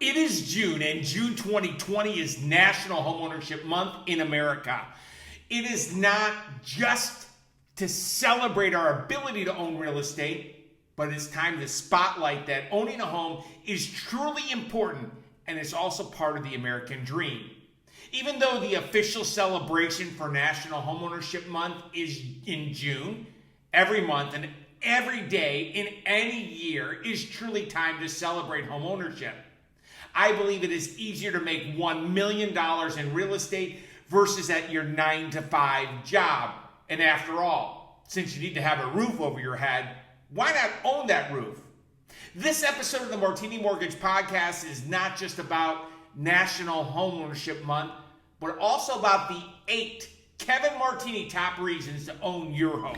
It is June, and June 2020 is National Homeownership Month in America. It is not just to celebrate our ability to own real estate, but it's time to spotlight that owning a home is truly important, and it's also part of the American dream. Even though the official celebration for National Homeownership Month is in June, every month and every day in any year is truly time to celebrate homeownership. I believe it is easier to make $1 million in real estate versus at your 9-to-5 job. And after all, since you need to have a roof over your head, why not own that roof? This episode of the Martini Mortgage Podcast is not just about National Homeownership Month, but also about the 8 Kevin Martini top reasons to own your home.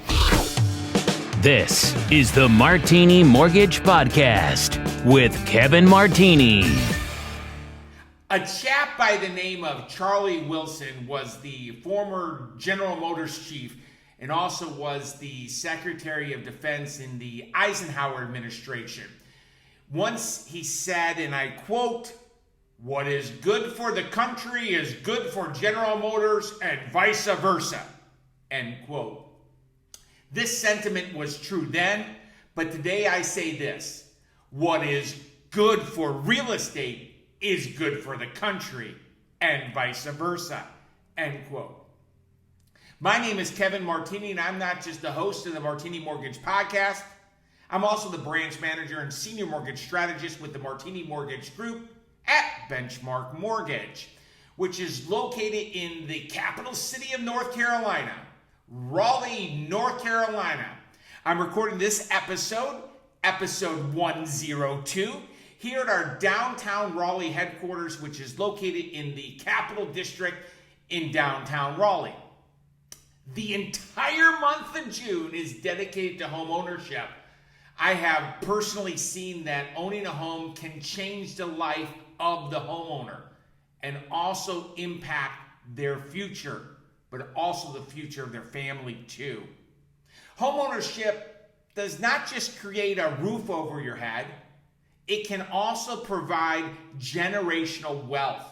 This is the Martini Mortgage Podcast with Kevin Martini. A chap by the name of Charlie Wilson was the former General Motors chief and also was the Secretary of Defense in the Eisenhower administration. Once he said, and I quote, "What is good for the country is good for General Motors and vice versa," end quote. This sentiment was true then, but today I say this: what is good for real estate is good for the country and vice versa, end quote. My name is Kevin Martini, and I'm not just the host of the Martini Mortgage Podcast. I'm also the branch manager and senior mortgage strategist with the Martini Mortgage Group at Benchmark Mortgage, which is located in the capital city of North Carolina, Raleigh, North Carolina. I'm recording this episode 102, here at our downtown Raleigh headquarters, which is located in the Capital District in downtown Raleigh. The entire month of June is dedicated to home ownership. I have personally seen that owning a home can change the life of the homeowner and also impact their future, but also the future of their family too. Homeownership does not just create a roof over your head, it can also provide generational wealth.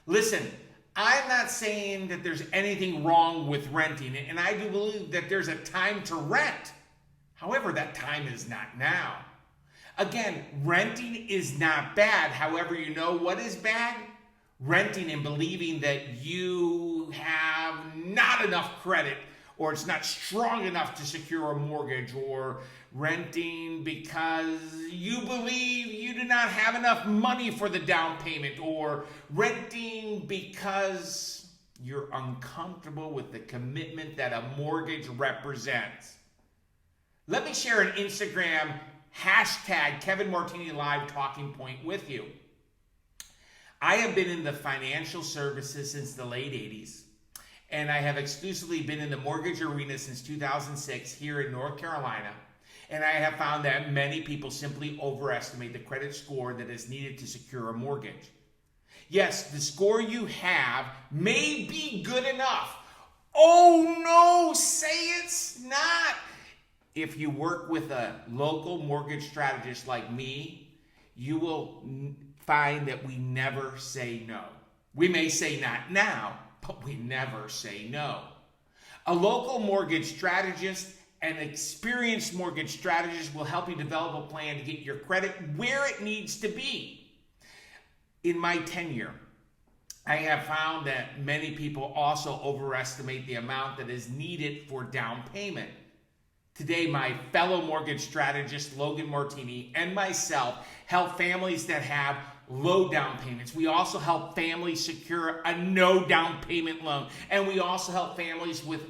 Listen, I'm not saying that there's anything wrong with renting, and I do believe that there's a time to rent. However, that time is not now. Again, renting is not bad. However, you know what is bad? Renting and believing that you have not enough credit, or it's not strong enough to secure a mortgage, or renting because you believe you do not have enough money for the down payment, or renting because you're uncomfortable with the commitment that a mortgage represents. Let me share an Instagram hashtag Kevin Martini Live talking point with you. I have been in the financial services since the late 80s, and I have exclusively been in the mortgage arena since 2006 here in North Carolina, and I have found that many people simply overestimate the credit score that is needed to secure a mortgage. Yes, the score you have may be good enough. Oh no, say it's not. If you work with a local mortgage strategist like me, you will find that we never say no. We may say not now, but we never say no. A local mortgage strategist and experienced mortgage strategist will help you develop a plan to get your credit where it needs to be. In my tenure, I have found that many people also overestimate the amount that is needed for down payment. Today, my fellow mortgage strategist, Logan Martini, and myself help families that have low down payments. We also help families secure a no down payment loan. And we also help families with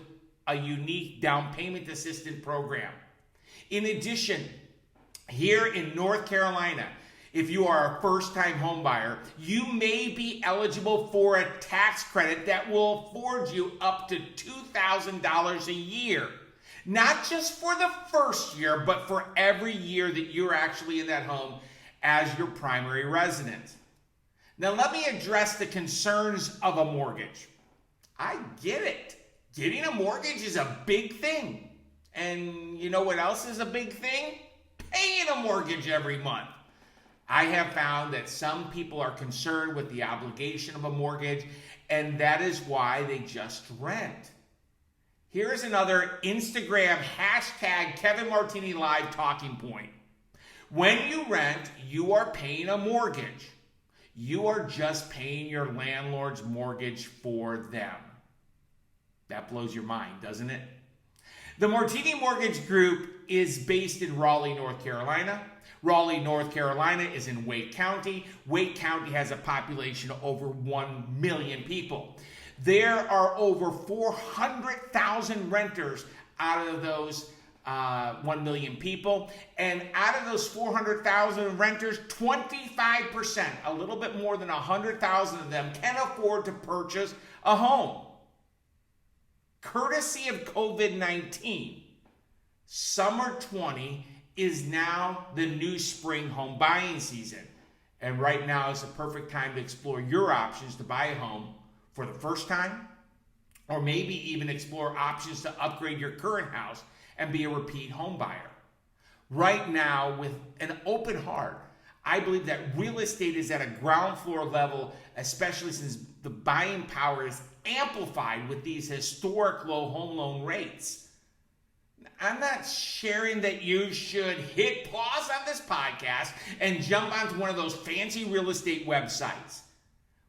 a unique down payment assistance program. In addition, here in North Carolina, if you are a first-time home buyer, you may be eligible for a tax credit that will afford you up to $2,000 a year. Not just for the first year, but for every year that you're actually in that home as your primary residence. Now, let me address the concerns of a mortgage. I get it. Getting a mortgage is a big thing. And you know what else is a big thing? Paying a mortgage every month. I have found that some people are concerned with the obligation of a mortgage, and that is why they just rent. Here's another Instagram hashtag Kevin Martini Live talking point. When you rent, you are paying a mortgage. You are just paying your landlord's mortgage for them. That blows your mind, doesn't it? The Martini Mortgage Group is based in Raleigh, North Carolina. Raleigh, North Carolina is in Wake County. Wake County has a population of over 1 million people. There are over 400,000 renters out of those 1 million people. And out of those 400,000 renters, 25%, a little bit more than 100,000 of them, can afford to purchase a home. Courtesy of COVID-19, summer 20 is now the new spring home buying season. And right now is the perfect time to explore your options to buy a home for the first time, or maybe even explore options to upgrade your current house and be a repeat home buyer. Right now, with an open heart, I believe that real estate is at a ground floor level, especially since the buying power is amplified with these historic low home loan rates. I'm not sharing that you should hit pause on this podcast and jump onto one of those fancy real estate websites.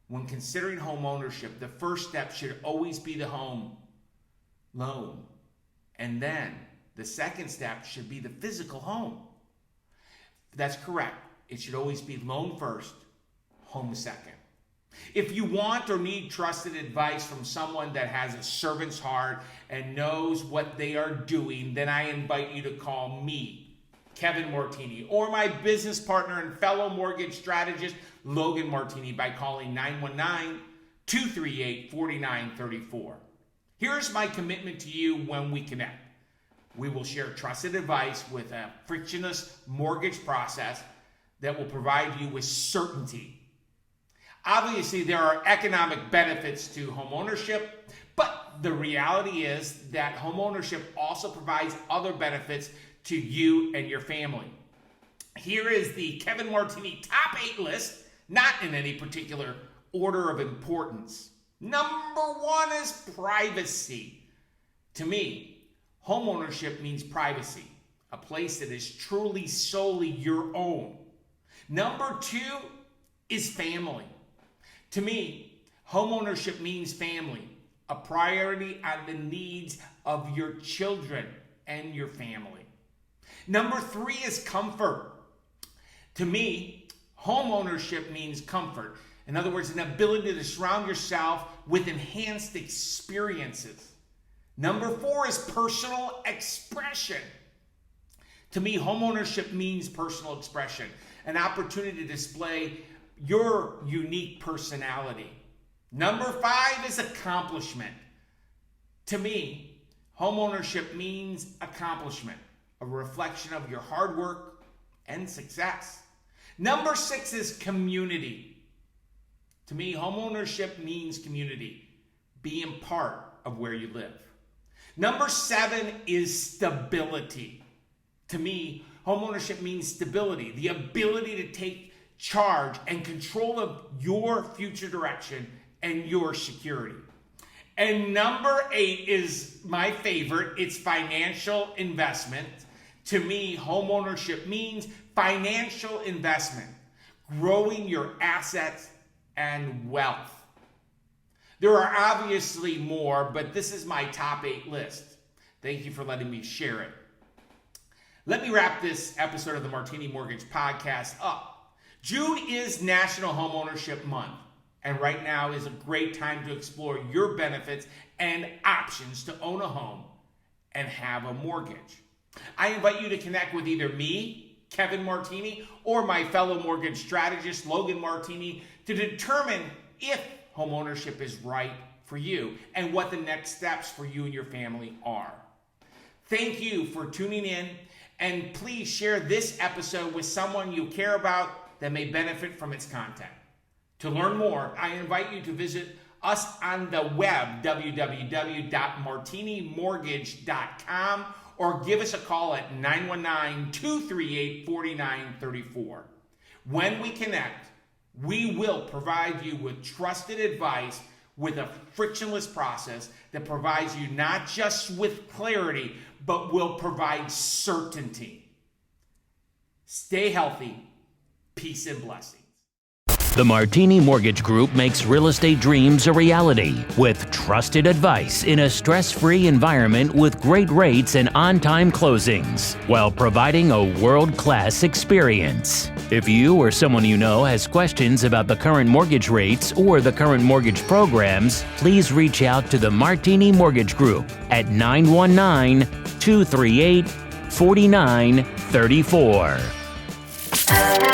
When considering home ownership, the first step should always be the home loan. And then the second step should be the physical home. That's correct. It should always be loan first, home second. If you want or need trusted advice from someone that has a servant's heart and knows what they are doing, then I invite you to call me, Kevin Martini, or my business partner and fellow mortgage strategist, Logan Martini, by calling 919-238-4934. Here's my commitment to you when we connect. We will share trusted advice with a frictionless mortgage process that will provide you with certainty. Obviously, there are economic benefits to homeownership, but the reality is that homeownership also provides other benefits to you and your family. Here is the Kevin Martini top 8 list, not in any particular order of importance. Number 1 is privacy. To me, homeownership means privacy, a place that is truly solely your own. Number 2 is family. To me, homeownership means family, a priority on the needs of your children and your family. Number 3 is comfort. To me, homeownership means comfort. In other words, an ability to surround yourself with enhanced experiences. Number 4 is personal expression. To me, homeownership means personal expression, an opportunity to display your unique personality. Number 5 is accomplishment. To me, homeownership means accomplishment, a reflection of your hard work and success. Number 6 is community. To me, homeownership means community, being part of where you live. Number 7 is stability. To me, homeownership means stability, the ability to take charge and control of your future direction and your security. And number 8 is my favorite. It's financial investment. To me, homeownership means financial investment, growing your assets and wealth. There are obviously more, but this is my top 8 list. Thank you for letting me share it. Let me wrap this episode of the Martini Mortgage Podcast up. June is National Homeownership Month, and right now is a great time to explore your benefits and options to own a home and have a mortgage. I invite you to connect with either me, Kevin Martini, or my fellow mortgage strategist, Logan Martini, to determine if homeownership is right for you and what the next steps for you and your family are. Thank you for tuning in, and please share this episode with someone you care about that may benefit from its content. To learn more, I invite you to visit us on the web, www.martinimortgage.com, or give us a call at 919-238-4934. When we connect, we will provide you with trusted advice with a frictionless process that provides you not just with clarity, but will provide certainty. Stay healthy. Peace and blessings. The Martini Mortgage Group makes real estate dreams a reality with trusted advice in a stress-free environment with great rates and on-time closings while providing a world-class experience. If you or someone you know has questions about the current mortgage rates or the current mortgage programs, please reach out to the Martini Mortgage Group at 919-238-4934.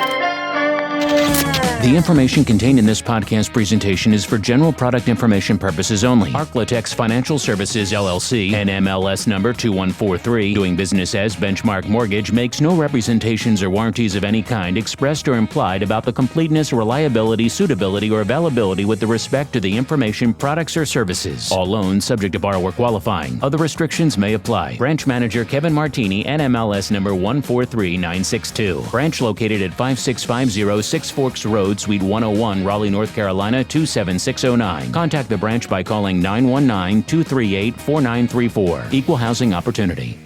The information contained in this podcast presentation is for general product information purposes only. Arklatex Financial Services, LLC, NMLS number 2143, doing business as Benchmark Mortgage, makes no representations or warranties of any kind expressed or implied about the completeness, reliability, suitability, or availability with respect to the information, products, or services. All loans subject to borrower qualifying. Other restrictions may apply. Branch Manager Kevin Martini, NMLS number 143962. Branch located at 5650 Six Forks Road, Suite 101, Raleigh, North Carolina 27609. Contact the branch by calling 919-238-4934. Equal housing opportunity.